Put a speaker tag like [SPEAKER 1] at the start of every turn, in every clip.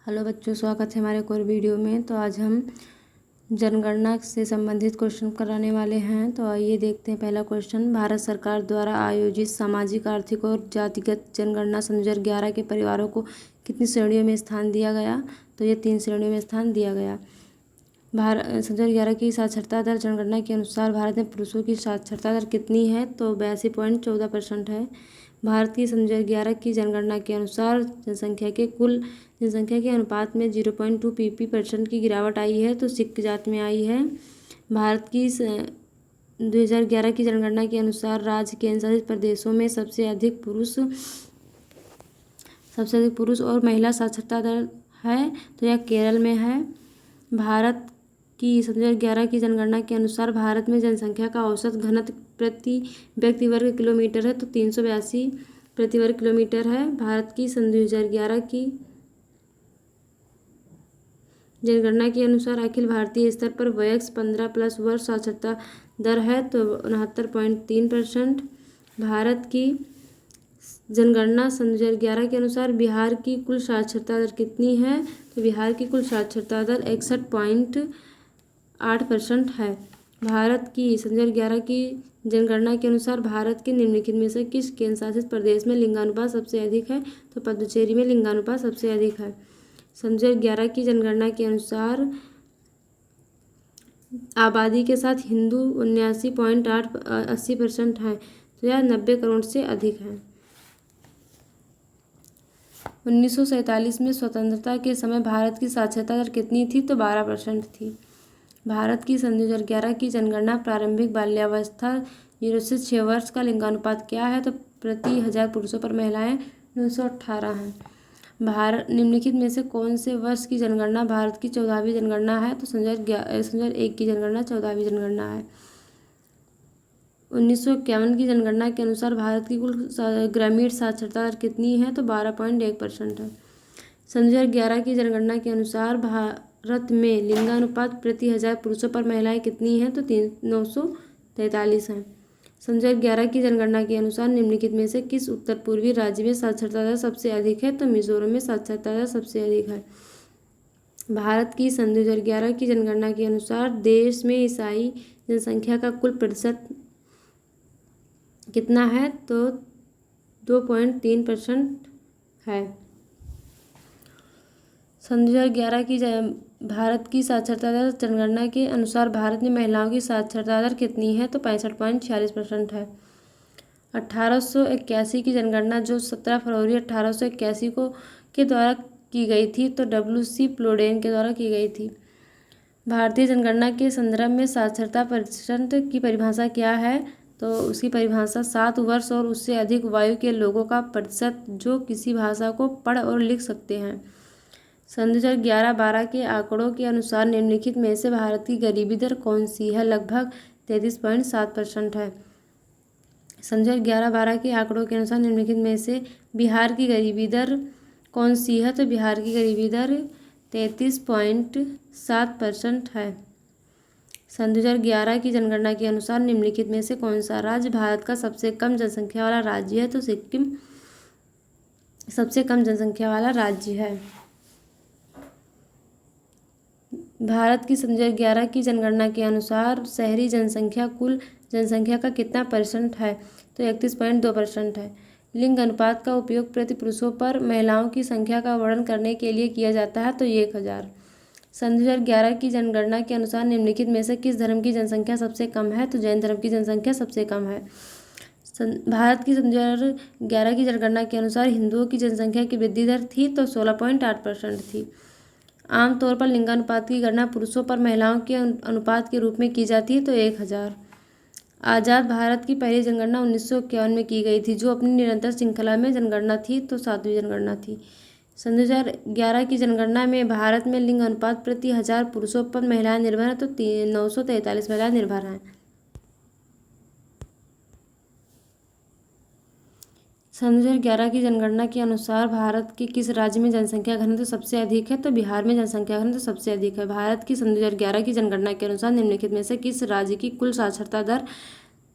[SPEAKER 1] Hello बच्चों, स्वागत है हमारे एक और वीडियो में। तो आज हम जनगणना से संबंधित क्वेश्चन कराने वाले हैं। तो आइए देखते हैं पहला क्वेश्चन। भारत सरकार द्वारा आयोजित सामाजिक, आर्थिक और जातिगत जनगणना सन 2011 के परिवारों को कितनी श्रेणियों में स्थान दिया गया? तो ये 3 श्रेणियों में स्थान दिया गया। भारत सन 2011 की साक्षरता दर जनगणना के अनुसार भारत में पुरुषों की साक्षरता दर कितनी है? तो 82.14% है। भारत की सन 2011 की जनगणना के अनुसार कुल जनसंख्या के अनुपात में 0.2 pp% की गिरावट आई है, तो सिख जात में आई है। भारत की 2011 की जनगणना के अनुसार राज्य केंद्र शासित प्रदेशों में सबसे अधिक पुरुष और महिला साक्षरता दर है, तो यह केरल में है। भारत की सन 2011 की जनगणना के अनुसार भारत में जनसंख्या का औसत घनत्व प्रति व्यक्ति वर्ग किलोमीटर है, तो 382 प्रति वर्ग किलोमीटर है। भारत की सन 2011 की जनगणना के अनुसार अखिल भारतीय स्तर पर वयस्क 15+ वर्ष साक्षरता दर है, तो 69.3%। भारत की जनगणना सन 2011 के अनुसार बिहार की कुल साक्षरता दर कितनी है? तो बिहार की कुल साक्षरता दर 61.8% है। भारत की सन 2011 की जनगणना के अनुसार भारत के निम्नलिखित में से किस केंद्र शासित प्रदेश में लिंगानुपात सबसे अधिक है? तो पुडुचेरी में लिंगानुपात सबसे अधिक है। सन 2011 की जनगणना के अनुसार आबादी के साथ हिंदू 79.80% है, तो यह 90 करोड़ से अधिक है। 1947 में स्वतंत्रता के समय भारत की साक्षरता दर कितनी थी? तो 12% थी। भारत की सन 2011 की जनगणना प्रारंभिक बाल्यावस्था 0 से 6 वर्ष का लिंगानुपात क्या है? तो प्रति 1000 पुरुषों पर महिलाएं 918 हैं। भारत निम्नलिखित में से कौन से वर्ष की जनगणना भारत की 14वीं जनगणना है? तो सन 2001 की जनगणना 14वीं जनगणना है। 1951 की जनगणना के अनुसार भारत की कुल ग्रामीण साक्षरता दर कितनी है? तो 12.1% है। सन 2011 की जनगणना के अनुसार भारत में लिंगानुपात प्रति 1000 पुरुषों पर महिलाएं कितनी हैं? तो 943 हैं। सन 2011 की जनगणना के अनुसार निम्नलिखित में से किस उत्तर पूर्वी राज्य में साक्षरता दर सबसे अधिक है? तो मिजोरम में साक्षरता दर सबसे अधिक है। भारत की सन 2011 की जनगणना के अनुसार देश में ईसाई जनसंख्या का कुल प्रतिशत कितना है? तो 2.3% है। सन 2011 की भारत की साक्षरता दर जनगणना के अनुसार भारत में महिलाओं की साक्षरता दर कितनी है? तो 65.46% है। 1881 की जनगणना जो 17 फरवरी 1881 को के द्वारा की गई थी, तो WC प्लोडेन के द्वारा की गई थी। भारतीय जनगणना के संदर्भ में साक्षरता प्रतिशत की परिभाषा क्या है? तो उसकी परिभाषा 7 वर्ष और उससे अधिक वायु के लोगों का प्रतिशत जो किसी भाषा को पढ़ और लिख सकते हैं। सन 2011-12 के आंकड़ों के अनुसार निम्नलिखित में से भारत की गरीबी दर कौन सी है? लगभग 33.7% है। सन 2011-12 के आंकड़ों के अनुसार निम्नलिखित में से बिहार की गरीबी दर कौन सी है? तो बिहार की गरीबी दर 33.7% है। सन 2011 की जनगणना के अनुसार निम्नलिखित में से कौन सा राज्य भारत का सबसे कम जनसंख्या वाला राज्य है? तो सिक्किम सबसे कम जनसंख्या वाला राज्य है। भारत की सन 2011 की जनगणना के अनुसार शहरी जनसंख्या कुल जनसंख्या का कितना % है? तो 31.2% है। लिंग अनुपात का उपयोग प्रति पुरुषों पर महिलाओं की संख्या का वर्णन करने के लिए किया जाता है, तो 1000। सन 2011 की जनगणना के अनुसार निम्नलिखित में से किस धर्म की जनसंख्या सबसे कम है? तो जैन धर्म की जनसंख्या सबसे कम है। भारत की सन 2011 की जनगणना के अनुसार हिंदुओं की जनसंख्या की वृद्धि दर थी, तो 16.8% थी। आमतौर पर लिंगानुपात की गणना पुरुषों पर महिलाओं के अनुपात के रूप में की जाती है, तो 1000। आज़ाद भारत की पहली जनगणना 1951 में की गई थी, जो अपनी निरंतर श्रृंखला में जनगणना थी, तो 7वीं जनगणना थी। सन 2011 की जनगणना में भारत में लिंग अनुपात प्रति 1000 पुरुषों पर महिलाएं निर्भर हैं, तो 943 महिलाएं निर्भर हैं। सन 2011 की जनगणना के अनुसार भारत के किस राज्य में जनसंख्या घनत्व सबसे अधिक है? तो बिहार में जनसंख्या घनत्व सबसे अधिक है। भारत की सन 2011 की जनगणना के अनुसार निम्नलिखित में से किस राज्य की कुल साक्षरता दर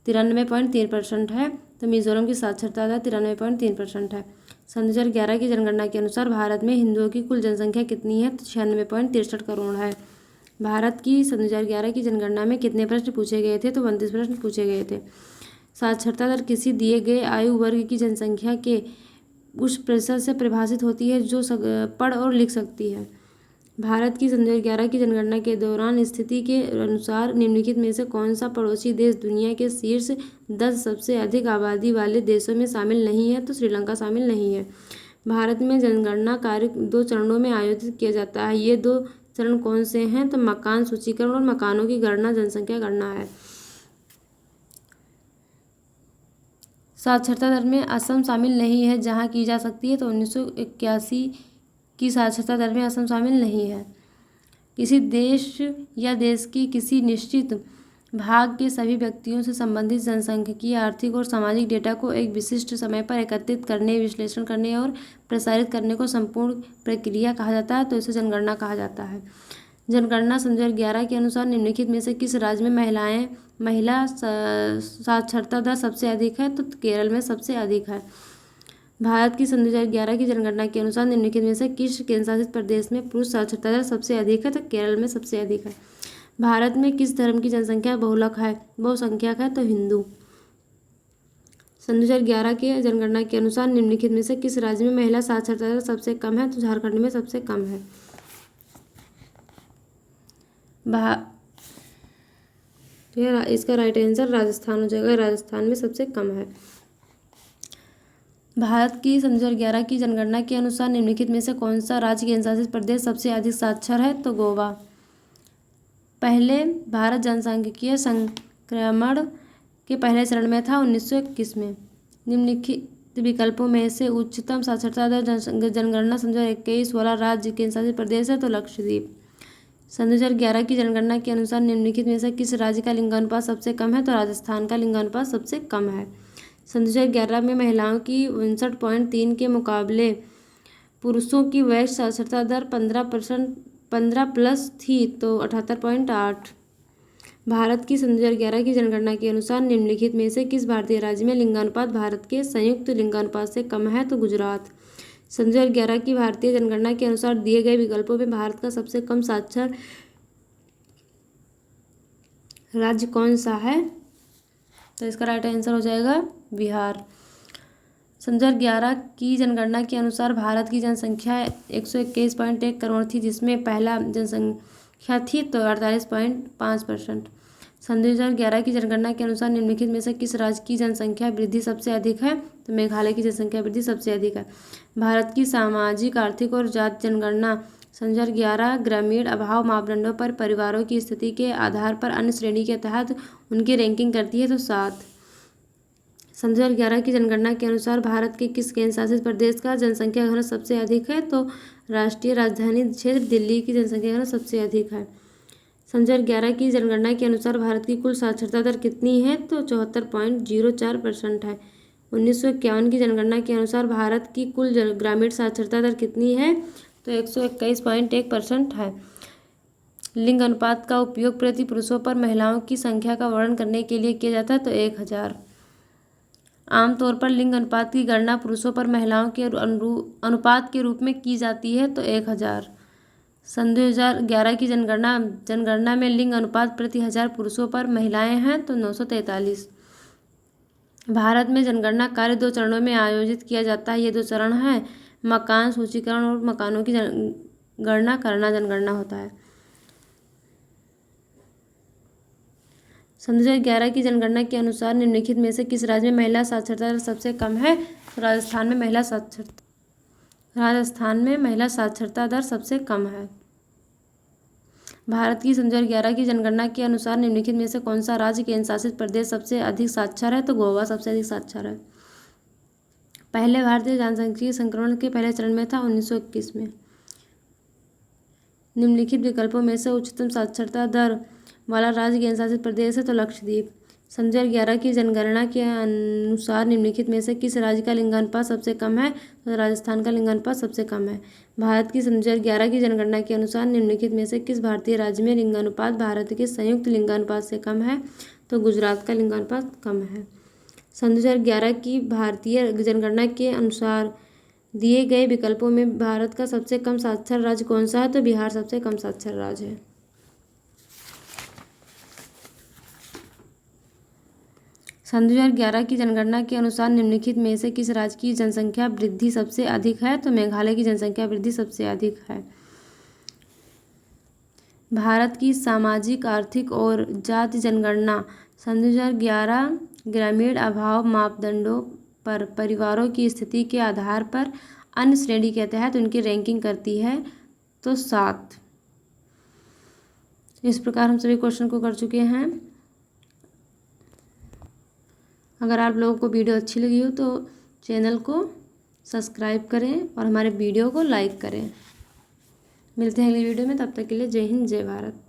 [SPEAKER 1] 93.3% है? तो मिजोरम की साक्षरता दर 93.3% है। सन 2011 की जनगणना के अनुसार भारत में हिंदुओं की कुल जनसंख्या कितनी है? तो 96.63 करोड़ है। भारत की सन 2011 की जनगणना में कितने प्रश्न पूछे गए थे? तो 32 प्रश्न पूछे गए थे। साक्षरता दर किसी दिए गए आयु वर्ग की जनसंख्या के उस प्रतिशत से परिभाषित होती है जो पढ़ और लिख सकती है। भारत की सन 2011 की जनगणना के दौरान स्थिति के अनुसार निम्नलिखित में से कौन सा पड़ोसी देश दुनिया के शीर्ष 10 सबसे अधिक आबादी वाले देशों में शामिल नहीं है? तो श्रीलंका शामिल नहीं है। भारत में जनगणना कार्य 2 चरणों में आयोजित किया जाता है। ये 2 चरण कौन से हैं? तो मकान सूचीकरण और मकानों की गणना, जनसंख्या गणना है। साक्षरता दर में असम शामिल नहीं है, जहाँ की जा सकती है। तो 1981 की साक्षरता दर में असम शामिल नहीं है। किसी देश या देश के किसी निश्चित भाग के सभी व्यक्तियों से संबंधित जनसांख्यिकीय, आर्थिक और सामाजिक डेटा को एक विशिष्ट समय पर एकत्रित करने, विश्लेषण करने और प्रसारित करने को संपूर्ण प्रक्रिया कहा जाता है। तो इसे जनगणना कहा जाता है। जनगणना सन 2011 के अनुसार निम्नलिखित में से किस राज्य में महिला साक्षरता दर सबसे अधिक है? तो केरल में सबसे अधिक है। भारत की सन 2011 की जनगणना के अनुसार निम्नलिखित में से किस केंद्रशासित प्रदेश में पुरुष साक्षरता दर सबसे अधिक है? तो केरल में सबसे अधिक है। भारत में किस धर्म की जनसंख्या बहुसंख्यक है? तो हिंदू। सन 2011 के जनगणना के अनुसार निम्नलिखित में से किस राज्य में महिला साक्षरता दर सबसे कम है? तो झारखंड में सबसे कम है। इसका राइट आंसर राजस्थान हो जाएगा। राजस्थान में सबसे कम है। भारत की सन 2011 की जनगणना के अनुसार निम्नलिखित में से कौन सा राज्य केंद्रशासित प्रदेश सबसे अधिक साक्षर है? तो गोवा। पहले भारत जनसांख्यिकीय संक्रमण के पहले चरण में था 1921 में। निम्नलिखित विकल्पों में से उच्चतम साक्षरता दर जनगणना सन 2021 वाला राज्य केंद्रशासित प्रदेश है? तो लक्षद्वीप। सन 2011 की जनगणना के अनुसार निम्नलिखित में से किस राज्य का लिंगानुपात सबसे कम है? तो राजस्थान का लिंगानुपात सबसे कम है। सन 2011 में महिलाओं की 59.3 के मुकाबले पुरुषों की वैश्विक साक्षरता दर 15+ थी, तो 78.8। भारत की सन 2011 की जनगणना के अनुसार निम्नलिखित में से किस भारतीय राज्य में लिंगानुपात भारत के संयुक्त लिंगानुपात से कम है? तो गुजरात। सन 2011 की भारतीय जनगणना के अनुसार दिए गए विकल्पों में भारत का सबसे कम साक्षर राज्य कौन सा है? तो इसका राइट आंसर हो जाएगा बिहार। सन 2011 की जनगणना के अनुसार भारत की जनसंख्या 121.1 करोड़ थी, जिसमें पहला जनसंख्या थी तो 48.5%। सन 2011 की जनगणना के अनुसार निम्नलिखित में से किस राज्य की जनसंख्या वृद्धि सबसे अधिक है? तो मेघालय की जनसंख्या वृद्धि सबसे अधिक है। भारत की सामाजिक, आर्थिक और जाति जनगणना सन 2011 ग्रामीण अभाव मापदंडों पर परिवारों की स्थिति के आधार पर अन्य श्रेणी के तहत उनकी रैंकिंग करती है। तो 7। सन 2011 की जनगणना के अनुसार भारत के किस केंद्रशासित प्रदेश का जनसंख्या घनत्व सबसे अधिक है? तो राष्ट्रीय राजधानी क्षेत्र दिल्ली की जनसंख्या घनत्व सबसे अधिक है। सन 2011 की जनगणना के अनुसार भारत की कुल साक्षरता दर कितनी है? तो 74.04% है। 1951 की जनगणना के अनुसार भारत की कुल ग्रामीण साक्षरता दर कितनी है? तो 121.1% है। लिंग अनुपात का उपयोग प्रति पुरुषों पर महिलाओं की संख्या का वर्णन करने के लिए किया जाता है। तो 1000। आमतौर पर लिंग अनुपात की गणना पुरुषों पर महिलाओं के अनुपात के रूप में की जाती है। तो 1000। सन 2011 की जनगणना में लिंग अनुपात प्रति 1000 पुरुषों पर महिलाएं हैं तो 943। भारत में जनगणना कार्य 2 चरणों में आयोजित किया जाता है। ये 2 चरण हैं मकान सूचीकरण और मकानों की गणना करना जनगणना होता है। सन 2011 की जनगणना के अनुसार निम्नलिखित में से किस राज्य में महिला साक्षरता दर सबसे कम है? राजस्थान में महिला साक्षरता दर सबसे कम है। भारत की सन 2011 की जनगणना के अनुसार निम्नलिखित में से कौन सा राज्य केंद्रशासित प्रदेश सबसे अधिक साक्षर है? तो गोवा सबसे अधिक साक्षर है। पहले भारतीय जनसांख्यिकीय संक्रमण के पहले चरण में था 1921 में। निम्नलिखित विकल्पों में से उच्चतम साक्षरता दर वाला राज्य केंद्रशासित प्रदेश है तो लक्षद्वीप। सन 2011 की जनगणना के अनुसार निम्नलिखित में से किस राज्य का लिंगानुपात सबसे कम है? तो राजस्थान का लिंगानुपात सबसे कम है। भारत की सन 2011 की जनगणना के अनुसार निम्नलिखित में से किस भारतीय राज्य में लिंगानुपात भारत के संयुक्त लिंगानुपात से कम है? तो गुजरात का लिंगानुपात कम है। सन 2011 की भारतीय जनगणना के अनुसार दिए गए विकल्पों में भारत का सबसे कम साक्षर राज्य कौन सा है? तो बिहार सबसे कम साक्षर राज्य है। सन 2011 की जनगणना के अनुसार निम्नलिखित में से किस राज्य की जनसंख्या वृद्धि सबसे अधिक है? तो मेघालय की जनसंख्या वृद्धि सबसे अधिक है। भारत की सामाजिक, आर्थिक और जाति जनगणना सन 2011 ग्रामीण अभाव मापदंडों पर परिवारों की स्थिति के आधार पर अन्य श्रेणी के तहत उनकी रैंकिंग करती है। तो 7। इस प्रकार हम सभी क्वेश्चन को कर चुके हैं। अगर आप लोगों को वीडियो अच्छी लगी हो तो चैनल को सब्सक्राइब करें और हमारे वीडियो को लाइक करें। मिलते हैं अगली वीडियो में, तब तक के लिए जय हिंद जय भारत।